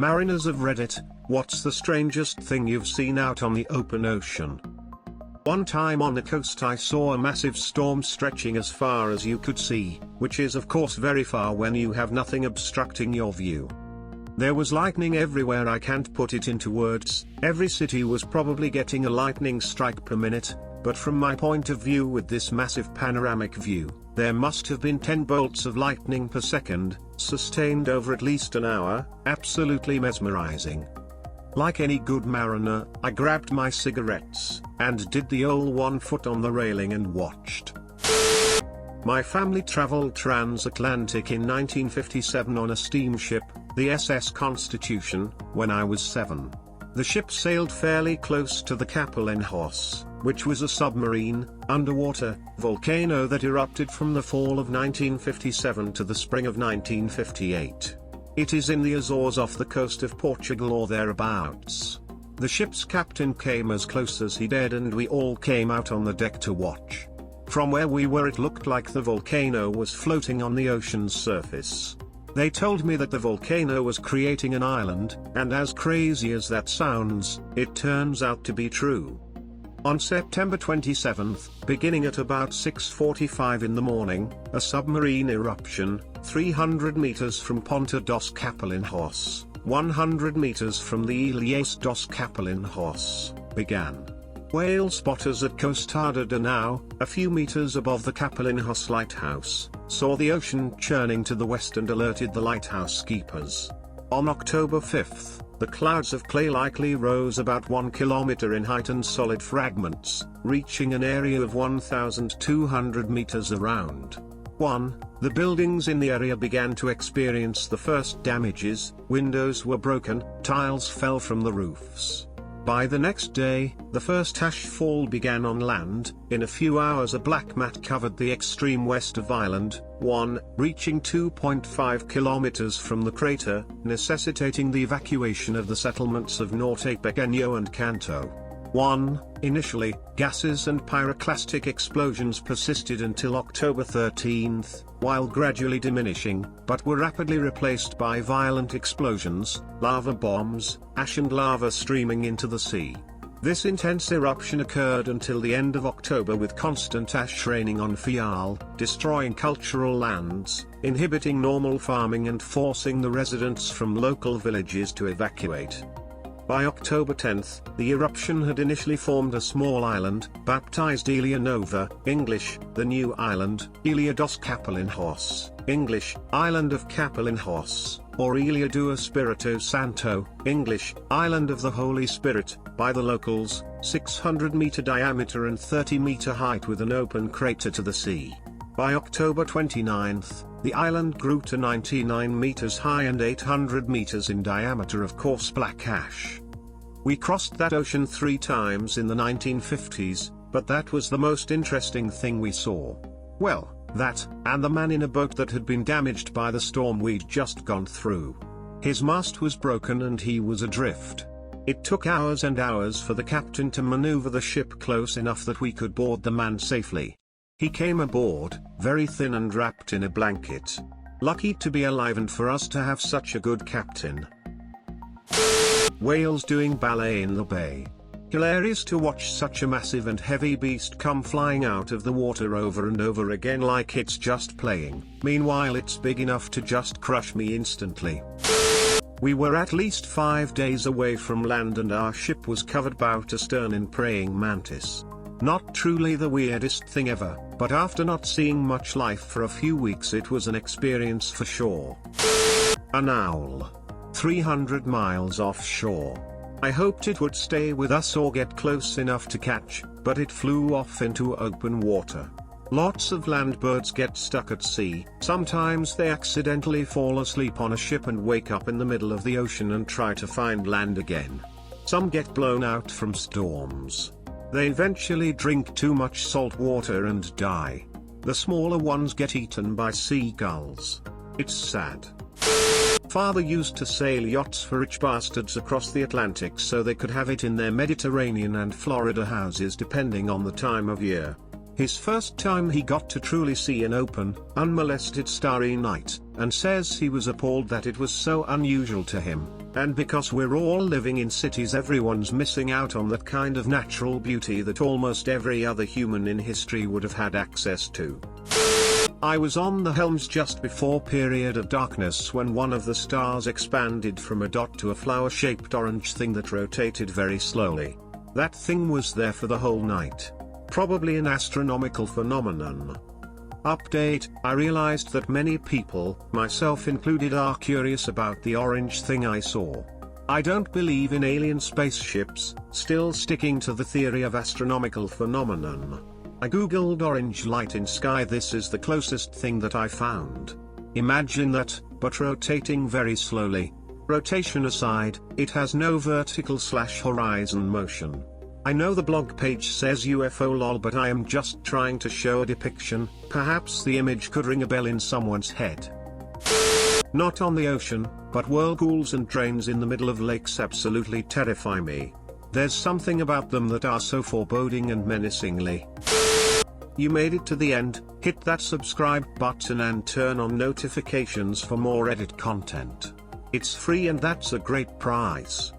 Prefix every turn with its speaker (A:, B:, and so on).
A: Mariners of Reddit, what's the strangest thing you've seen out on the open ocean? One time on the coast I saw a massive storm stretching as far as you could see, which is of course very far when you have nothing obstructing your view. There was lightning everywhere. I can't put it into words. Every city was probably getting a lightning strike per minute, but from my point of view with this massive panoramic view, there must have been 10 bolts of lightning per second, sustained over at least an hour, absolutely mesmerizing. Like any good mariner, I grabbed my cigarettes, and did the old 1 foot on the railing and watched. My family traveled transatlantic in 1957 on a steamship, the SS Constitution, when I was 7. The ship sailed fairly close to the Kapellinghouse, which was a submarine, underwater, volcano that erupted from the fall of 1957 to the spring of 1958. It is in the Azores off the coast of Portugal or thereabouts. The ship's captain came as close as he dared and we all came out on the deck to watch. From where we were it looked like the volcano was floating on the ocean's surface. They told me that the volcano was creating an island, and as crazy as that sounds, it turns out to be true. On September 27th, beginning at about 6:45 in the morning, a submarine eruption, 300 meters from Ponta dos Kapellinghouse, 100 meters from the Ilhas dos Kapellinghouse, began. Whale spotters at Costa de Now, a few meters above the Kapellinghouse lighthouse, saw the ocean churning to the west and alerted the lighthouse keepers. On October 5th, the clouds of clay likely rose about 1 kilometer in height and solid fragments, reaching an area of 1,200 meters around. The buildings in the area began to experience the first damages. Windows were broken, tiles fell from the roofs. By the next day, the first ash fall began on land. In a few hours a black mat covered the extreme west of Island 1, reaching 2.5 kilometers from the crater, necessitating the evacuation of the settlements of Norte Pequeño and Canto. Initially, gases and pyroclastic explosions persisted until October 13th, while gradually diminishing, but were rapidly replaced by violent explosions, lava bombs, ash and lava streaming into the sea. This intense eruption occurred until the end of October with constant ash raining on Fial, destroying cultural lands, inhibiting normal farming and forcing the residents from local villages to evacuate. By October 10th, the eruption had initially formed a small island, baptized Ilha Nova, English, the new island, Ilha dos Kapellinghouse, English, Island of Kapellinghouse, or Ilha do Espírito Santo, English, Island of the Holy Spirit, by the locals, 600-meter diameter and 30-meter height with an open crater to the sea. By October 29th, the island grew to 99 meters high and 800 meters in diameter of coarse black ash. We crossed that ocean 3 times in the 1950s, but that was the most interesting thing we saw. Well, that, and the man in a boat that had been damaged by the storm we'd just gone through. His mast was broken and he was adrift. It took hours and hours for the captain to maneuver the ship close enough that we could board the man safely. He came aboard, very thin and wrapped in a blanket. Lucky to be alive and for us to have such a good captain. Whales doing ballet in the bay. Hilarious to watch such a massive and heavy beast come flying out of the water over and over again like it's just playing. Meanwhile it's big enough to just crush me instantly. We were at least 5 days away from land and our ship was covered bow to stern in praying mantis. Not truly the weirdest thing ever, but after not seeing much life for a few weeks it was an experience for sure. An owl. 300 miles offshore. I hoped it would stay with us or get close enough to catch, but it flew off into open water. Lots of land birds get stuck at sea. Sometimes they accidentally fall asleep on a ship and wake up in the middle of the ocean and try to find land again. Some get blown out from storms. They eventually drink too much salt water and die. The smaller ones get eaten by seagulls. It's sad. Father used to sail yachts for rich bastards across the Atlantic so they could have it in their Mediterranean and Florida houses depending on the time of year. His first time he got to truly see an open, unmolested starry night, and says he was appalled that it was so unusual to him. And because we're all living in cities, everyone's missing out on that kind of natural beauty that almost every other human in history would have had access to. I was on the helms just before period of darkness when one of the stars expanded from a dot to a flower-shaped orange thing that rotated very slowly. That thing was there for the whole night. Probably an astronomical phenomenon. Update: I realized that many people, myself included, are curious about the orange thing I saw. I don't believe in alien spaceships, still sticking to the theory of astronomical phenomenon. I googled orange light in sky. This is the closest thing that I found. Imagine that, but rotating very slowly. Rotation aside, it has no vertical/horizon motion. I know the blog page says UFO lol, but I am just trying to show a depiction. Perhaps the image could ring a bell in someone's head. Not on the ocean, but whirlpools and drains in the middle of lakes absolutely terrify me. There's something about them that are so foreboding and menacingly. You made it to the end. Hit that subscribe button and turn on notifications for more Reddit content. It's free and that's a great prize.